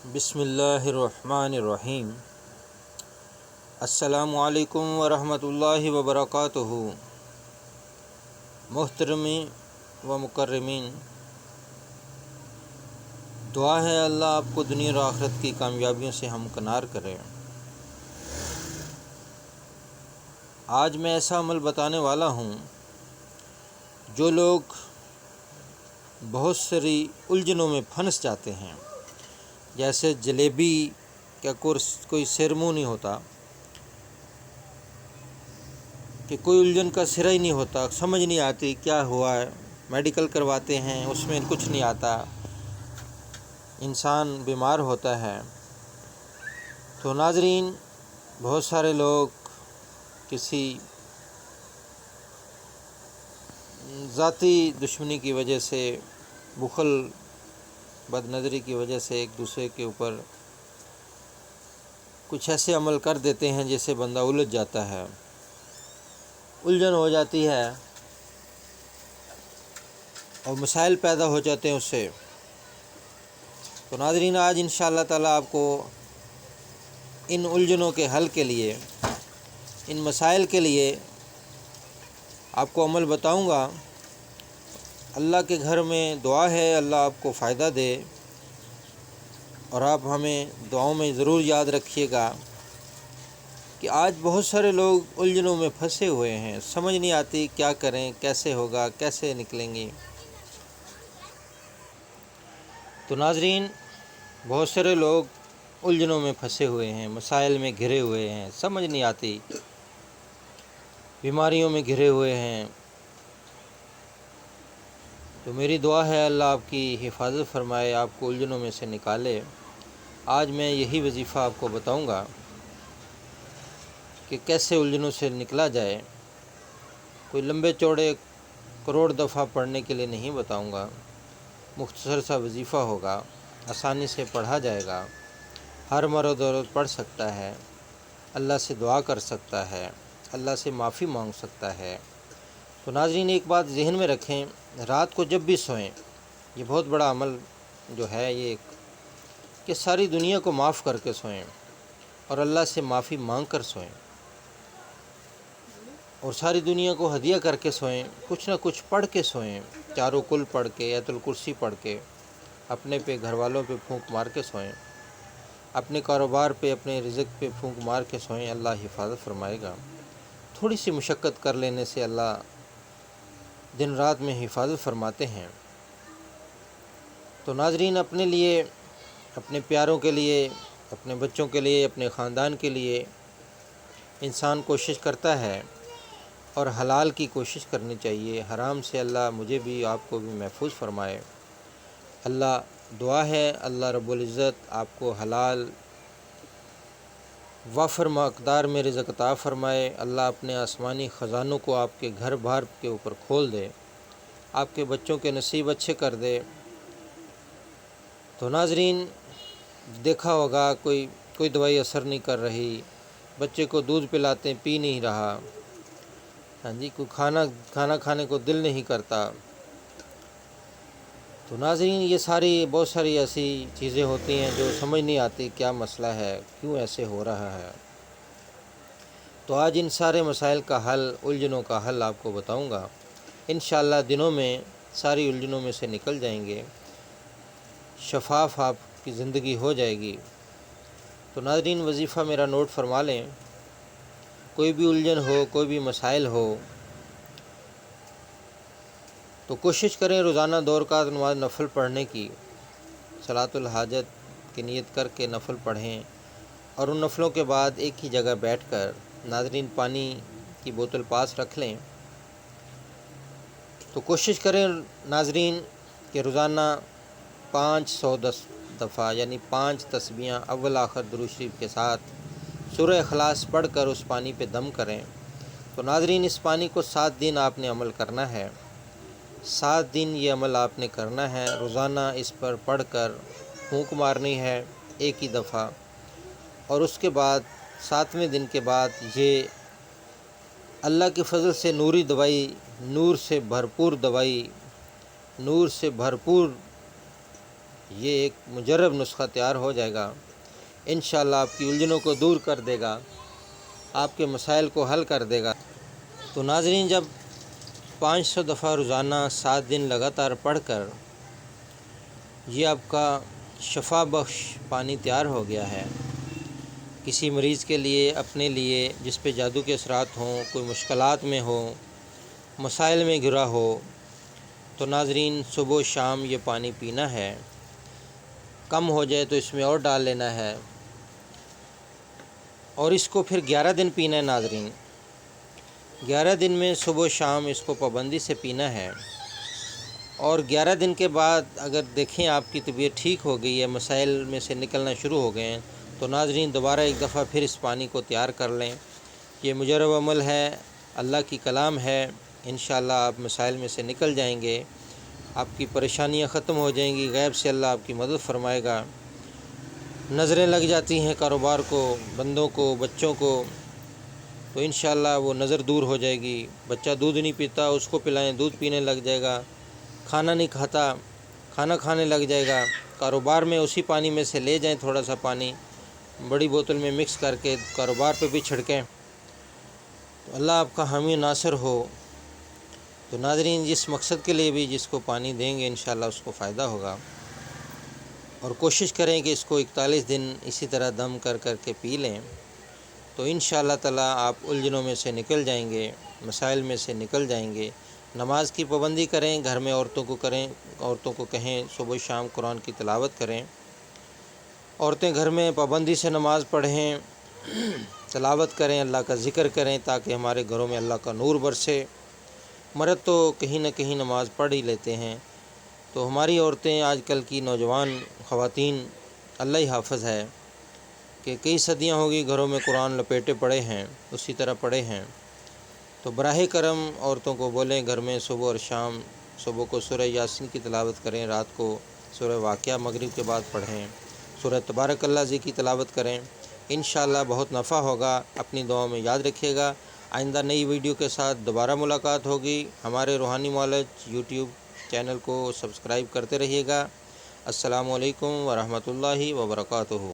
بسم اللہ الرحمن الرحیم۔ السلام علیکم ورحمۃ اللہ وبرکاتہ۔ محترمی و مکرمین، دعا ہے اللہ آپ کو دنیا و آخرت کی کامیابیوں سے ہمکنار کرے۔ آج میں ایسا عمل بتانے والا ہوں جو لوگ بہت ساری الجھنوں میں پھنس جاتے ہیں، جیسے جلیبی کا کوئی سیرمونی ہوتا کہ کوئی الجھن کا سرا ہی نہیں ہوتا، سمجھ نہیں آتی کیا ہوا ہے، میڈیکل کرواتے ہیں اس میں کچھ نہیں آتا، انسان بیمار ہوتا ہے۔ تو ناظرین، بہت سارے لوگ کسی ذاتی دشمنی کی وجہ سے، بخل، بد نظری کی وجہ سے ایک دوسرے کے اوپر کچھ ایسے عمل کر دیتے ہیں جیسے بندہ الجھ جاتا ہے، الجھن ہو جاتی ہے اور مسائل پیدا ہو جاتے ہیں اس سے۔ تو ناظرین، آج انشاءاللہ تعالی آپ کو ان الجھنوں کے حل کے لیے، ان مسائل کے لیے آپ کو عمل بتاؤں گا۔ اللہ کے گھر میں دعا ہے اللہ آپ کو فائدہ دے، اور آپ ہمیں دعاؤں میں ضرور یاد رکھیے گا کہ آج بہت سارے لوگ الجھنوں میں پھنسے ہوئے ہیں، سمجھ نہیں آتی کیا کریں، کیسے ہوگا، کیسے نکلیں گے۔ تو ناظرین، بہت سارے لوگ الجھنوں میں پھنسے ہوئے ہیں، مسائل میں گھرے ہوئے ہیں، سمجھ نہیں آتی، بیماریوں میں گھرے ہوئے ہیں۔ تو میری دعا ہے اللہ آپ کی حفاظت فرمائے، آپ کو الجھنوں میں سے نکالے۔ آج میں یہی وظیفہ آپ کو بتاؤں گا کہ کیسے الجھنوں سے نکلا جائے۔ کوئی لمبے چوڑے کروڑ دفعہ پڑھنے کے لیے نہیں بتاؤں گا، مختصر سا وظیفہ ہوگا، آسانی سے پڑھا جائے گا، ہر مرد عورت پڑھ سکتا ہے، اللہ سے دعا کر سکتا ہے، اللہ سے معافی مانگ سکتا ہے۔ تو ناظرین، ایک بات ذہن میں رکھیں، رات کو جب بھی سوئیں، یہ بہت بڑا عمل جو ہے یہ کہ ساری دنیا کو معاف کر کے سوئیں اور اللہ سے معافی مانگ کر سوئیں، اور ساری دنیا کو ہدیہ کر کے سوئیں، کچھ نہ کچھ پڑھ کے سوئیں، چاروں کل پڑھ کے، آیت الکرسی پڑھ کے، اپنے پہ، گھر والوں پہ پھونک مار کے سوئیں، اپنے کاروبار پہ، اپنے رزق پہ پھونک مار کے سوئیں، اللہ حفاظت فرمائے گا۔ تھوڑی سی مشقت کر لینے سے اللہ دن رات میں حفاظت فرماتے ہیں۔ تو ناظرین، اپنے لیے، اپنے پیاروں کے لیے، اپنے بچوں کے لیے، اپنے خاندان کے لیے انسان کوشش کرتا ہے، اور حلال کی کوشش کرنی چاہیے، حرام سے اللہ مجھے بھی آپ کو بھی محفوظ فرمائے۔ اللہ دعا ہے اللہ رب العزت آپ کو حلال وافر مقدار میں رزق عطا فرمائے، اللہ اپنے آسمانی خزانوں کو آپ کے گھر بار کے اوپر کھول دے، آپ کے بچوں کے نصیب اچھے کر دے۔ تو ناظرین، دیکھا ہوگا کوئی دوائی اثر نہیں کر رہی، بچے کو دودھ پلاتے پی نہیں رہا، ہاں جی، کوئی کھانا کھانے کو دل نہیں کرتا۔ تو ناظرین، یہ بہت ساری ایسی چیزیں ہوتی ہیں جو سمجھ نہیں آتی کیا مسئلہ ہے، کیوں ایسے ہو رہا ہے۔ تو آج ان سارے مسائل کا حل، الجھنوں کا حل آپ کو بتاؤں گا۔ انشاءاللہ دنوں میں ساری الجھنوں میں سے نکل جائیں گے، شفاف آپ کی زندگی ہو جائے گی۔ تو ناظرین، وظیفہ میرا نوٹ فرما لیں، کوئی بھی الجھن ہو، کوئی بھی مسائل ہو، تو کوشش کریں روزانہ 2 رکعت نماز نفل پڑھنے کی، صلاۃ الحاجت کی نیت کر کے نفل پڑھیں، اور ان نفلوں کے بعد ایک ہی جگہ بیٹھ کر ناظرین پانی کی بوتل پاس رکھ لیں۔ تو کوشش کریں ناظرین کہ روزانہ 510 دفعہ یعنی 5 تسبیحاں اول آخر درود شریف کے ساتھ سورہ اخلاص پڑھ کر اس پانی پہ دم کریں۔ تو ناظرین، اس پانی کو 7 دن آپ نے عمل کرنا ہے، 7 دن یہ عمل آپ نے کرنا ہے، روزانہ اس پر پڑھ کر پھونک مارنی ہے ایک ہی دفعہ، اور اس کے بعد 7ویں دن کے بعد یہ اللہ کے فضل سے نوری دوائی، نور سے بھرپور دوائی، نور سے بھرپور یہ ایک مجرب نسخہ تیار ہو جائے گا، انشاءاللہ آپ کی الجھنوں کو دور کر دے گا، آپ کے مسائل کو حل کر دے گا۔ تو ناظرین، جب 500 دفعہ روزانہ 7 دن لگاتار پڑھ کر یہ آپ کا شفا بخش پانی تیار ہو گیا ہے، کسی مریض کے لیے، اپنے لیے جس پہ جادو کے اثرات ہوں، کوئی مشکلات میں ہو، مسائل میں گھرا ہو، تو ناظرین صبح و شام یہ پانی پینا ہے۔ کم ہو جائے تو اس میں اور ڈال لینا ہے، اور اس کو پھر 11 دن پینا ہے ناظرین۔ 11 دن میں صبح و شام اس کو پابندی سے پینا ہے، اور 11 دن کے بعد اگر دیکھیں آپ کی طبیعت ٹھیک ہو گئی ہے، مسائل میں سے نکلنا شروع ہو گئے ہیں، تو ناظرین دوبارہ ایک دفعہ پھر اس پانی کو تیار کر لیں۔ یہ مجرب عمل ہے، اللہ کی کلام ہے، انشاءاللہ آپ مسائل میں سے نکل جائیں گے، آپ کی پریشانیاں ختم ہو جائیں گی، غیب سے اللہ آپ کی مدد فرمائے گا۔ نظریں لگ جاتی ہیں کاروبار کو، بندوں کو، بچوں کو، تو انشاءاللہ وہ نظر دور ہو جائے گی۔ بچہ دودھ نہیں پیتا، اس کو پلائیں، دودھ پینے لگ جائے گا۔ کھانا نہیں کھاتا، کھانا کھانے لگ جائے گا۔ کاروبار میں اسی پانی میں سے لے جائیں، تھوڑا سا پانی بڑی بوتل میں مکس کر کے کاروبار پہ بھی چھڑکیں، تو اللہ آپ کا حامی ناصر ہو۔ تو ناظرین، جس مقصد کے لیے بھی جس کو پانی دیں گے انشاءاللہ اس کو فائدہ ہوگا، اور کوشش کریں کہ اس کو 41 دن اسی طرح دم کر کر کے پی لیں، تو انشاءاللہ تعالیٰ آپ الجھنوں میں سے نکل جائیں گے، مسائل میں سے نکل جائیں گے۔ نماز کی پابندی کریں، گھر میں عورتوں کو کہیں صبح شام قرآن کی تلاوت کریں۔ عورتیں گھر میں پابندی سے نماز پڑھیں، تلاوت کریں، اللہ کا ذکر کریں، تاکہ ہمارے گھروں میں اللہ کا نور برسے۔ مرد تو کہیں نہ کہیں نماز پڑھ ہی لیتے ہیں، تو ہماری عورتیں، آج کل کی نوجوان خواتین، اللہ ہی حافظ ہے کہ کئی صدیاں ہو گئی گھروں میں قرآن لپیٹے پڑے ہیں، اسی طرح پڑے ہیں۔ تو براہ کرم عورتوں کو بولیں گھر میں صبح اور شام، صبح کو سورہ یاسین کی تلاوت کریں، رات کو سورہ واقعہ مغرب کے بعد پڑھیں، سورہ تبارک اللہ جی کی تلاوت کریں، انشاءاللہ بہت نفع ہوگا۔ اپنی دعاؤں میں یاد رکھیے گا۔ آئندہ نئی ویڈیو کے ساتھ دوبارہ ملاقات ہوگی۔ ہمارے روحانی معالج یوٹیوب چینل کو سبسکرائب کرتے رہیے گا۔ السلام علیکم ورحمۃ اللہ وبرکاتہ۔